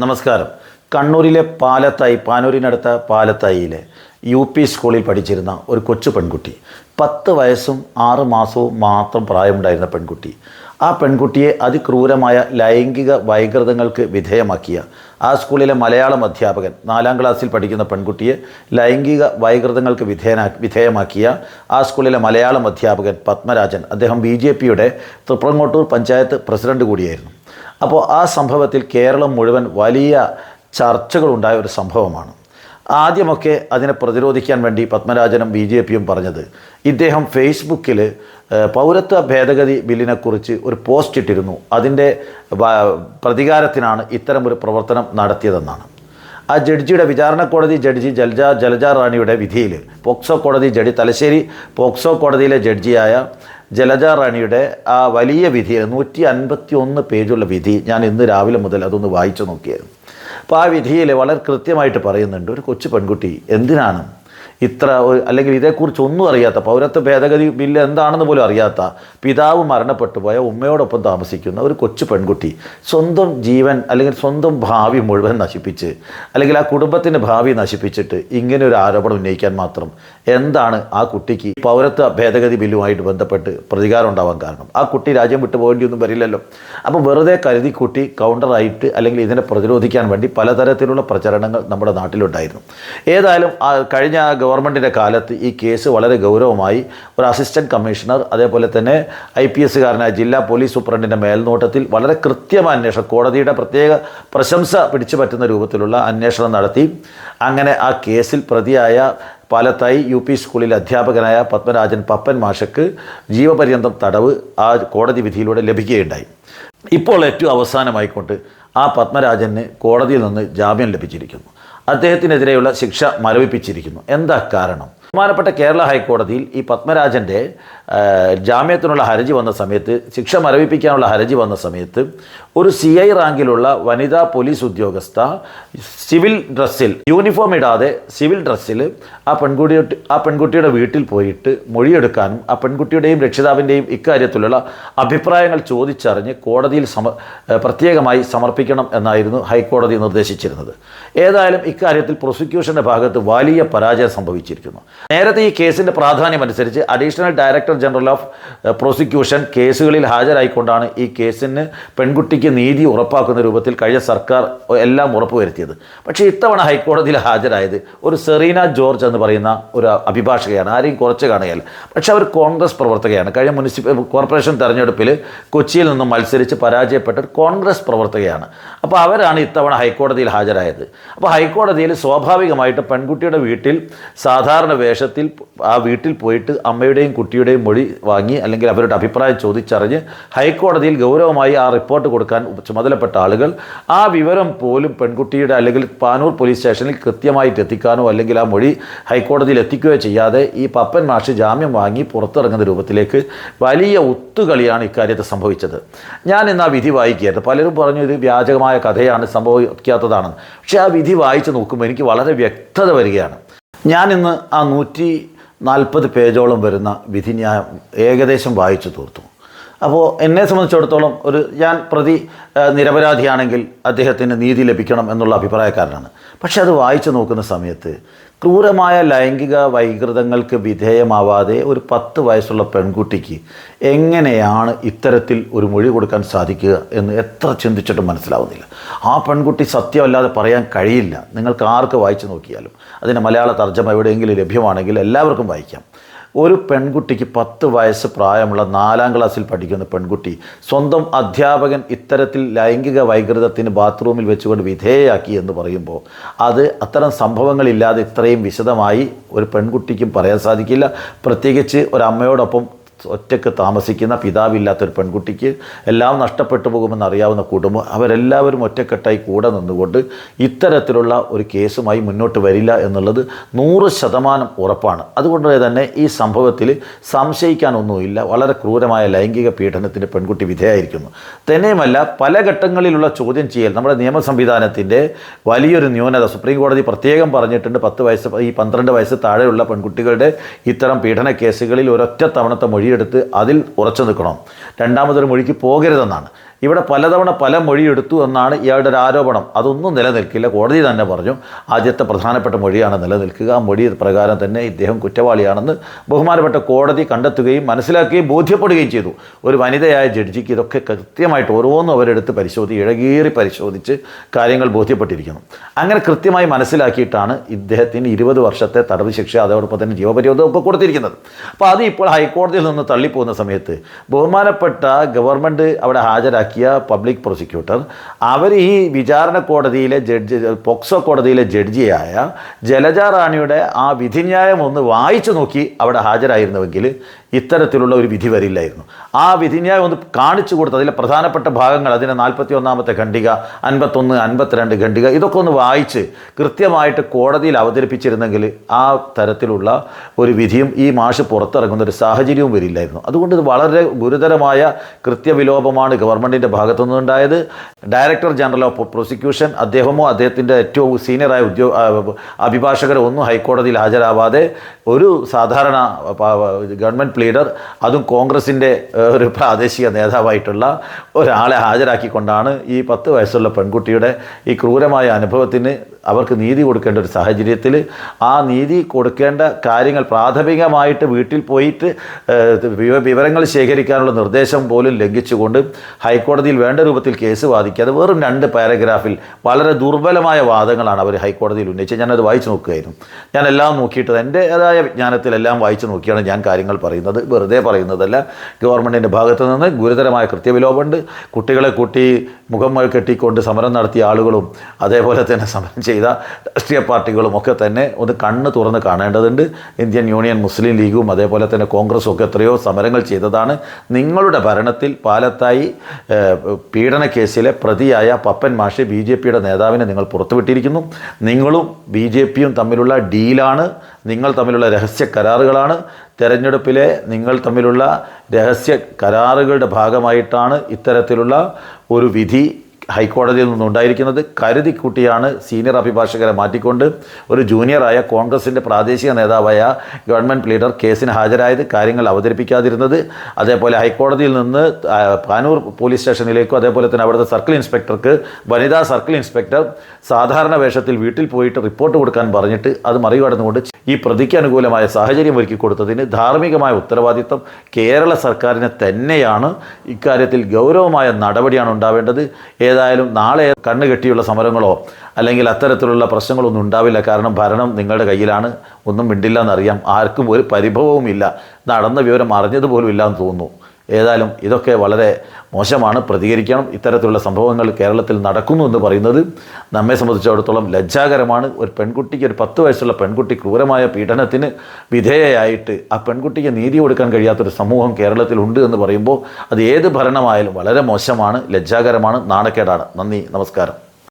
നമസ്കാരം. കണ്ണൂരിലെ പാനൂരിനടുത്ത പാലത്തായിയിലെ UP സ്കൂളിൽ പഠിച്ചിരുന്ന ഒരു കൊച്ചു പെൺകുട്ടി, 10 വയസ്സും 6 മാസവും മാത്രം പ്രായമുണ്ടായിരുന്ന പെൺകുട്ടി. ആ പെൺകുട്ടിയെ അതിക്രൂരമായ ലൈംഗിക വൈകൃതങ്ങൾക്ക് വിധേയമാക്കിയ ആ സ്കൂളിലെ മലയാളം അധ്യാപകൻ, 4ാം ക്ലാസ്സിൽ പഠിക്കുന്ന പെൺകുട്ടിയെ ലൈംഗിക വൈകൃതങ്ങൾക്ക് വിധേയമാക്കിയ ആ സ്കൂളിലെ മലയാളം അധ്യാപകൻ പത്മരാജൻ, അദ്ദേഹം BJPയുടെ തൃപ്രങ്ങോട്ടൂർ പഞ്ചായത്ത് പ്രസിഡന്റ് കൂടിയായിരുന്നു. അപ്പോൾ ആ സംഭവത്തിൽ കേരളം മുഴുവൻ വലിയ ചർച്ചകളുണ്ടായ ഒരു സംഭവമാണ്. ആദ്യമൊക്കെ അതിനെ പ്രതിരോധിക്കാൻ വേണ്ടി പത്മരാജനും BJPയും പറഞ്ഞത്, ഇദ്ദേഹം ഫേസ്ബുക്കിൽ പൗരത്വ ഭേദഗതി ബില്ലിനെക്കുറിച്ച് ഒരു പോസ്റ്റ് ഇട്ടിരുന്നു, അതിൻ്റെ പ്രതികാരത്തിനാണ് ഇത്തരം ഒരു പ്രവർത്തനം നടത്തിയതെന്നാണ്. ആ ജഡ്ജിയുടെ, വിചാരണ കോടതി ജഡ്ജി ജലജ റാണിയുടെ വിധിയിൽ, പോക്സോ കോടതി ജഡ്ജി, തലശ്ശേരി പോക്സോ കോടതിയിലെ ജഡ്ജിയായ ജലജ റാണിയുടെ ആ വലിയ വിധിയിൽ 151 പേജുള്ള വിധി ഞാൻ ഇന്ന് രാവിലെ മുതൽ അതൊന്ന് വായിച്ചു നോക്കിയായിരുന്നു. അപ്പോൾ ആ വിധിയിൽ വളരെ കൃത്യമായിട്ട് പറയുന്നുണ്ട്, ഒരു കൊച്ചു പെൺകുട്ടി എന്തിനാണ് അല്ലെങ്കിൽ ഇതേക്കുറിച്ച് ഒന്നും അറിയാത്ത, പൗരത്വ ഭേദഗതി ബില്ല് എന്താണെന്ന് പോലും അറിയാത്ത, പിതാവ് മരണപ്പെട്ടു പോയ ഉമ്മയോടൊപ്പം താമസിക്കുന്ന ഒരു കൊച്ചു പെൺകുട്ടി സ്വന്തം ജീവൻ അല്ലെങ്കിൽ സ്വന്തം ഭാവി മുഴുവൻ നശിപ്പിച്ച്, അല്ലെങ്കിൽ ആ കുടുംബത്തിൻ്റെ ഭാവി നശിപ്പിച്ചിട്ട് ഇങ്ങനെ ഒരു ആരോപണം ഉന്നയിക്കാൻ മാത്രം എന്താണ് ആ കുട്ടിക്ക് പൗരത്വ ഭേദഗതി ബില്ലുമായിട്ട് ബന്ധപ്പെട്ട് പ്രതികാരം ഉണ്ടാവാൻ കാരണം? ആ കുട്ടി രാജ്യം വിട്ടു പോകേണ്ടിയൊന്നും വരില്ലല്ലോ. അപ്പോൾ വെറുതെ കരുതി കൂട്ടി കൗണ്ടറായിട്ട് അല്ലെങ്കിൽ ഇതിനെ പ്രതിരോധിക്കാൻ വേണ്ടി പലതരത്തിലുള്ള പ്രചരണങ്ങൾ നമ്മുടെ നാട്ടിലുണ്ടായിരുന്നു. ഏതായാലും കഴിഞ്ഞ ഗവൺമെൻറ്റിൻ്റെ കാലത്ത് ഈ കേസ് വളരെ ഗൗരവമായി ഒരു അസിസ്റ്റൻറ്റ് കമ്മീഷണർ, അതേപോലെ തന്നെ IPSകാരനായ ജില്ലാ പോലീസ് സൂപ്രണ്ടിൻ്റെ മേൽനോട്ടത്തിൽ വളരെ കൃത്യമായ അന്വേഷണം, കോടതിയുടെ പ്രത്യേക പ്രശംസ പിടിച്ചു പറ്റുന്ന രൂപത്തിലുള്ള അന്വേഷണം നടത്തി. അങ്ങനെ ആ കേസിൽ പ്രതിയായ പാലത്തായി UP സ്കൂളിലെ അധ്യാപകനായ പത്മരാജൻ പപ്പൻ മാഷക്ക് ജീവപര്യന്തം തടവ് ആ കോടതി വിധിയിലൂടെ ലഭിക്കുകയുണ്ടായി. ഇപ്പോൾ ഏറ്റവും അവസാനമായിക്കൊണ്ട് ആ പത്മരാജന് കോടതിയിൽ നിന്ന് ജാമ്യം ലഭിച്ചിരിക്കുന്നു. അദ്ദേഹത്തിനെതിരെയുള്ള ശിക്ഷ മരവിപ്പിച്ചിരിക്കുന്നു. എന്താ കാരണം? ബഹുമാനപ്പെട്ട കേരള ഹൈക്കോടതിയിൽ ഈ പത്മരാജൻ്റെ ജാമ്യത്തിനുള്ള ഹർജി വന്ന സമയത്ത്, ശിക്ഷ മരവിപ്പിക്കാനുള്ള ഹർജി വന്ന സമയത്ത്, ഒരു CI റാങ്കിലുള്ള വനിതാ പോലീസ് ഉദ്യോഗസ്ഥ സിവിൽ ഡ്രസ്സിൽ, യൂണിഫോം ഇടാതെ സിവിൽ ഡ്രസ്സിൽ ആ പെൺകുട്ടിയുടെ വീട്ടിൽ പോയിട്ട് മൊഴിയെടുക്കാനും ആ പെൺകുട്ടിയുടെയും രക്ഷിതാവിൻ്റെയും ഇക്കാര്യത്തിലുള്ള അഭിപ്രായങ്ങൾ ചോദിച്ചറിഞ്ഞ് കോടതിയിൽ പ്രത്യേകമായി സമർപ്പിക്കണം എന്നായിരുന്നു ഹൈക്കോടതി നിർദ്ദേശിച്ചിരുന്നത്. ഏതായാലും ഇക്കാര്യത്തിൽ പ്രോസിക്യൂഷൻ്റെ ഭാഗത്ത് വലിയ പരാജയം സംഭവിച്ചിരിക്കുന്നു. നേരത്തെ ഈ കേസിൻ്റെ പ്രാധാന്യമനുസരിച്ച് additional director general of prosecution കേസുകളിൽ ഹാജരായിക്കൊണ്ടാണ് ഈ കേസിന് പെൺകുട്ടിക്ക് നീതി ഉറപ്പാക്കുന്ന രൂപത്തിൽ കഴിഞ്ഞ സർക്കാർ എല്ലാം ഉറപ്പുവരുത്തിയത്. പക്ഷേ ഇത്തവണ ഹൈക്കോടതിയിൽ ഹാജരായത് ഒരു സെറീന ജോർജ് എന്ന് പറയുന്ന ഒരു അഭിഭാഷകയാണ്. ആരെയും കുറച്ച് കാണുകയല്ല, പക്ഷേ അവർ കോൺഗ്രസ് പ്രവർത്തകയാണ്. കഴിഞ്ഞ കോർപ്പറേഷൻ തെരഞ്ഞെടുപ്പിൽ കൊച്ചിയിൽ നിന്നും മത്സരിച്ച് പരാജയപ്പെട്ട ഒരു കോൺഗ്രസ് പ്രവർത്തകയാണ്. അപ്പോൾ അവരാണ് ഇത്തവണ ഹൈക്കോടതിയിൽ ഹാജരായത്. അപ്പോൾ ഹൈക്കോടതിയിൽ സ്വാഭാവികമായിട്ട് പെൺകുട്ടിയുടെ വീട്ടിൽ സാധാരണ വേഷത്തിൽ ആ വീട്ടിൽ പോയിട്ട് അമ്മയുടെയും കുട്ടിയുടെയും മൊഴി വാങ്ങി അല്ലെങ്കിൽ അവരുടെ അഭിപ്രായം ചോദിച്ചറിഞ്ഞ് ഹൈക്കോടതിയിൽ ഗൗരവമായി ആ റിപ്പോർട്ട് കൊടുക്കാൻ ചുമതലപ്പെട്ട ആളുകൾ ആ വിവരം പോലും പെൺകുട്ടിയുടെ അല്ലെങ്കിൽ പാനൂർ പോലീസ് സ്റ്റേഷനിൽ കൃത്യമായിട്ട് എത്തിക്കാനോ അല്ലെങ്കിൽ ആ മൊഴി ഹൈക്കോടതിയിൽ എത്തിക്കുകയോ ചെയ്യാതെ ഈ പപ്പൻ മാഷ് ജാമ്യം വാങ്ങി പുറത്തിറങ്ങുന്ന രൂപത്തിലേക്ക് വലിയ ഒത്തുകളിയാണ് ഇക്കാര്യത്തിൽ സംഭവിച്ചത്. ഞാൻ ഇന്ന് ആ വിധി വായിക്കുകയായിരുന്നു. പലരും പറഞ്ഞു ഇത് വ്യാജകമായ കഥയാണ്, സംഭവിക്കാത്തതാണെന്ന്. പക്ഷേ ആ വിധി വായിച്ച് നോക്കുമ്പോൾ എനിക്ക് വളരെ വ്യക്തത വരികയാണ്. ഞാനിന്ന് ആ 140 പേജോളം വരുന്ന വിധിന്യായം ഏകദേശം വായിച്ചു തീർത്തു. അപ്പോൾ എന്നെ സംബന്ധിച്ചിടത്തോളം ഞാൻ പ്രതി നിരപരാധിയാണെങ്കിൽ അദ്ദേഹത്തിന് നീതി ലഭിക്കണം എന്നുള്ള അഭിപ്രായക്കാരനാണ്. പക്ഷെ അത് വായിച്ചു നോക്കുന്ന സമയത്ത് ക്രൂരമായ ലൈംഗിക വൈകൃതങ്ങൾക്ക് വിധേയമാവാതെ ഒരു 10 വയസ്സുള്ള പെൺകുട്ടിക്ക് എങ്ങനെയാണ് ഇത്തരത്തിൽ ഒരു മൊഴി കൊടുക്കാൻ സാധിക്കുക എന്ന് എത്ര ചിന്തിച്ചിട്ടും മനസ്സിലാവുന്നില്ല. ആ പെൺകുട്ടി സത്യമല്ലാതെ പറയാൻ കഴിയില്ല. നിങ്ങൾക്ക് ആർക്ക് വായിച്ചു നോക്കിയാലും അതിന് മലയാള തർജ്ജമ എവിടെയെങ്കിലും ലഭ്യമാണെങ്കിൽ എല്ലാവർക്കും വായിക്കാം. ഒരു പെൺകുട്ടിക്ക് 10 വയസ്സ് പ്രായമുള്ള 4ാം ക്ലാസ്സിൽ പഠിക്കുന്ന പെൺകുട്ടി സ്വന്തം അധ്യാപകൻ ഇത്തരത്തിൽ ലൈംഗിക വൈകൃതത്തിന് ബാത്റൂമിൽ വെച്ചുകൊണ്ട് വിധേയയാക്കി എന്ന് പറയുമ്പോൾ അത് അത്തരം സംഭവങ്ങളില്ലാതെ ഇത്രയും വിശദമായി ഒരു പെൺകുട്ടിക്കും പറയാൻ സാധിക്കില്ല. പ്രത്യേകിച്ച് ഒരമ്മയോടൊപ്പം ഒറ്റയ്ക്ക് താമസിക്കുന്ന, പിതാവില്ലാത്തൊരു പെൺകുട്ടിക്ക് എല്ലാം നഷ്ടപ്പെട്ടു പോകുമെന്ന് അറിയാവുന്ന കുടുംബം, അവരെല്ലാവരും ഒറ്റക്കെട്ടായി കൂടെ നിന്നുകൊണ്ട് ഇത്തരത്തിലുള്ള ഒരു കേസുമായി മുന്നോട്ട് വരില്ല എന്നുള്ളത് 100% ഉറപ്പാണ്. അതുകൊണ്ട് തന്നെ ഈ സംഭവത്തിൽ സംശയിക്കാനൊന്നുമില്ല. വളരെ ക്രൂരമായ ലൈംഗിക പീഡനത്തിന് പെൺകുട്ടി വിധേയായിരിക്കുന്നു. തന്നെയുമല്ല, പല ഘട്ടങ്ങളിലുള്ള ചോദ്യം ചെയ്യൽ നമ്മുടെ നിയമ സംവിധാനത്തിൻ്റെ വലിയൊരു ന്യൂനത സുപ്രീം കോടതി പ്രത്യേകം പറഞ്ഞിട്ടുണ്ട്. 10 വയസ്സ് ഈ 12 വയസ്സ് താഴെയുള്ള പെൺകുട്ടികളുടെ ഇത്തരം പീഡന കേസുകളിൽ ഒരൊറ്റ തവണത്തെ മൊഴിയെടുത്ത് അതിൽ ഉറച്ചു നിൽക്കണം, രണ്ടാമതൊരു മൊഴിക്ക് പോകരുതെന്നാണ്. ഇവിടെ പലതവണ പല മൊഴിയെടുത്തു എന്നാണ് ഇയാളുടെ ഒരു ആരോപണം. അതൊന്നും നിലനിൽക്കില്ല. കോടതി തന്നെ പറഞ്ഞു ആദ്യത്തെ പ്രധാനപ്പെട്ട മൊഴിയാണ് നിലനിൽക്കുക. ആ മൊഴി പ്രകാരം തന്നെ ഇദ്ദേഹം കുറ്റവാളിയാണെന്ന് ബഹുമാനപ്പെട്ട കോടതി കണ്ടെത്തുകയും മനസ്സിലാക്കുകയും ബോധ്യപ്പെടുകയും ചെയ്തു. ഒരു വനിതയായ ജഡ്ജിക്ക് ഇതൊക്കെ കൃത്യമായിട്ട് ഓരോന്നും അവരെടുത്ത് ഇഴകീറി പരിശോധിച്ച് കാര്യങ്ങൾ ബോധ്യപ്പെട്ടിരിക്കുന്നു. അങ്ങനെ കൃത്യമായി മനസ്സിലാക്കിയിട്ടാണ് ഇദ്ദേഹത്തിന് 20 വർഷത്തെ തടവ് ശിക്ഷ അതോടൊപ്പം തന്നെ ജീവപര്യന്തമൊക്കെ കൊടുത്തിരിക്കുന്നത്. അപ്പോൾ അത് ഇപ്പോൾ ഹൈക്കോടതിയിൽ നിന്ന് തള്ളിപ്പോകുന്ന സമയത്ത് ബഹുമാനപ്പെട്ട ഗവൺമെൻറ് അവിടെ ഹാജരാക്കിയ പബ്ലിക് പ്രോസിക്യൂട്ടർ അവർ ഈ വിചാരണ കോടതിയിലെ പോക്സോ കോടതിയിലെ ജഡ്ജിയായ ജലജ റാണിയുടെ ആ വിധിന്യായം ഒന്ന് വായിച്ചു നോക്കി അവിടെ ഹാജരായിരുന്നുവെങ്കിൽ ഇത്തരത്തിലുള്ള ഒരു വിധി വരില്ലായിരുന്നു. ആ വിധിന്യായം ഒന്ന് കാണിച്ചു കൊടുത്ത് അതിലെ പ്രധാനപ്പെട്ട ഭാഗങ്ങൾ, അതിൻ്റെ 41-ാമത്തെ ഖണ്ഡിക, 51, 52 ഖണ്ഡിക, ഇതൊക്കെ ഒന്ന് വായിച്ച് കൃത്യമായിട്ട് കോടതിയിൽ അവതരിപ്പിച്ചിരുന്നെങ്കിൽ ആ തരത്തിലുള്ള ഒരു വിധിയും ഈ മാഷ് പുറത്തിറങ്ങുന്ന ഒരു സാഹചര്യവും വരില്ലായിരുന്നു. അതുകൊണ്ട് ഇത് വളരെ ഗുരുതരമായ കൃത്യവിലോപമാണ് ഗവൺമെൻറ്റിൻ്റെ ഭാഗത്തുനിന്നുണ്ടായത്. ഡയറക്ടർ ജനറൽ ഓഫ് പ്രോസിക്യൂഷൻ അദ്ദേഹമോ അദ്ദേഹത്തിൻ്റെ ഏറ്റവും സീനിയറായ അഭിഭാഷകരോ ഒന്നും ഹൈക്കോടതിയിൽ ഹാജരാവാതെ ഒരു സാധാരണ ഗവൺമെൻറ് ലീഡർ, അതും കോൺഗ്രസിൻ്റെ ഒരു പ്രാദേശിക നേതാവായിട്ടുള്ള ഒരാളെ ഹാജരാക്കിക്കൊണ്ടാണ് ഈ 10 വയസ്സുള്ള പെൺകുട്ടിയുടെ ഈ ക്രൂരമായ അനുഭവത്തിന് അവർക്ക് നീതി കൊടുക്കേണ്ട ഒരു സാഹചര്യത്തിൽ ആ നീതി കൊടുക്കേണ്ട കാര്യങ്ങൾ പ്രാഥമികമായിട്ട് വീട്ടിൽ പോയിട്ട് വിവരങ്ങൾ ശേഖരിക്കാനുള്ള നിർദ്ദേശം പോലും ലംഘിച്ചുകൊണ്ട് ഹൈക്കോടതിയിൽ വേണ്ട രൂപത്തിൽ കേസ് വാദിക്കാതെ വെറും 2 പാരഗ്രാഫിൽ വളരെ ദുർബലമായ വാദങ്ങളാണ് അവർ ഹൈക്കോടതിയിൽ ഉന്നയിച്ചത്. ഞാനത് വായിച്ചു നോക്കുകയായിരുന്നു. ഞാൻ എല്ലാം നോക്കിയിട്ട് എൻ്റേതായ വിജ്ഞാനത്തിലെല്ലാം വായിച്ചു നോക്കിയാണ് ഞാൻ കാര്യങ്ങൾ പറയുന്നത്. വെറുതെ പറയുന്നതല്ല. ഗവൺമെൻറ്റിൻ്റെ ഭാഗത്തു നിന്ന് ഗുരുതരമായ കൃത്യവിലോപമുണ്ട്. കുട്ടികളെ കൂട്ടി മുഖം കെട്ടിക്കൊണ്ട് സമരം നടത്തിയ ആളുകളും അതേപോലെ തന്നെ സമരം ചെയ്ത രാഷ്ട്രീയ പാർട്ടികളും ഒക്കെ തന്നെ ഒന്ന് കണ്ണ് തുറന്ന് കാണേണ്ടതുണ്ട്. ഇന്ത്യൻ യൂണിയൻ മുസ്ലിം ലീഗും അതേപോലെ തന്നെ കോൺഗ്രസും ഒക്കെ എത്രയോ സമരങ്ങൾ ചെയ്തതാണ്. നിങ്ങളുടെ ഭരണത്തിൽ പാലത്തായി പീഡന കേസിലെ പ്രതിയായ പപ്പൻ മാഷി BJPയുടെ നേതാവിനെ നിങ്ങൾ പുറത്തുവിട്ടിരിക്കുന്നു. നിങ്ങളും BJPയും തമ്മിലുള്ള ഡീലാണ്, നിങ്ങൾ തമ്മിലുള്ള രഹസ്യ കരാറുകളാണ്. തെരഞ്ഞെടുപ്പിലെ നിങ്ങൾ തമ്മിലുള്ള രഹസ്യ കരാറുകളുടെ ഭാഗമായിട്ടാണ് ഇത്തരത്തിലുള്ള ഒരു വിധി ഹൈക്കോടതിയിൽ നിന്നുണ്ടായിരിക്കുന്നത്. കരുതിക്കൂട്ടിയാണ് സീനിയർ അഭിഭാഷകരെ മാറ്റിക്കൊണ്ട് ഒരു ജൂനിയറായ കോൺഗ്രസിൻ്റെ പ്രാദേശിക നേതാവായ ഗവൺമെൻറ് ലീഡർ കേസിന് ഹാജരായത്, കാര്യങ്ങൾ അവതരിപ്പിക്കാതിരുന്നത്. അതേപോലെ ഹൈക്കോടതിയിൽ നിന്ന് പാനൂർ പോലീസ് സ്റ്റേഷനിലേക്കും അതേപോലെ തന്നെ അവിടുത്തെ സർക്കിൾ ഇൻസ്പെക്ടർക്ക്, വനിതാ സർക്കിൾ ഇൻസ്പെക്ടർ സാധാരണ വേഷത്തിൽ വീട്ടിൽ പോയിട്ട് റിപ്പോർട്ട് കൊടുക്കാൻ പറഞ്ഞിട്ട് അത് മറികടന്നുകൊണ്ട് ഈ പ്രതിക്ക് അനുകൂലമായ സാഹചര്യം ഒരുക്കി കൊടുത്തതിന് ധാർമ്മികമായ ഉത്തരവാദിത്വം കേരള സർക്കാരിന് തന്നെയാണ്. ഇക്കാര്യത്തിൽ ഗൗരവമായ നടപടിയാണ് ഉണ്ടാവേണ്ടത്. ഏതായാലും നാളെ കണ്ണുകെട്ടിയുള്ള സമരങ്ങളോ അല്ലെങ്കിൽ അത്തരത്തിലുള്ള പ്രശ്നങ്ങളൊന്നും ഉണ്ടാവില്ല. കാരണം ഭരണം നിങ്ങളുടെ കയ്യിലാണ്. ഒന്നും മിണ്ടില്ല എന്നറിയാം. ആർക്കും ഒരു പരിഭവവുമില്ല. നടന്ന വിവരം അറിഞ്ഞതുപോലും ഇല്ല എന്ന് തോന്നുന്നു. ഏതായാലും ഇതൊക്കെ വളരെ മോശമാണ്. പ്രതികരിക്കണം. ഇത്തരത്തിലുള്ള സംഭവങ്ങൾ കേരളത്തിൽ നടക്കുന്നു എന്ന് പറയുന്നത് നമ്മെ സംബന്ധിച്ചിടത്തോളം ലജ്ജാകരമാണ്. ഒരു പെൺകുട്ടിക്ക്, ഒരു 10 വയസ്സുള്ള പെൺകുട്ടി ക്രൂരമായ പീഡനത്തിന് വിധേയയായിട്ട് ആ പെൺകുട്ടിക്ക് നീതി കൊടുക്കാൻ കഴിയാത്തൊരു സമൂഹം കേരളത്തിലുണ്ട് എന്ന് പറയുമ്പോൾ അത് ഏത് ഭരണമായാലും വളരെ മോശമാണ്, ലജ്ജാകരമാണ്, നാണക്കേടാണ്. നന്ദി, നമസ്കാരം.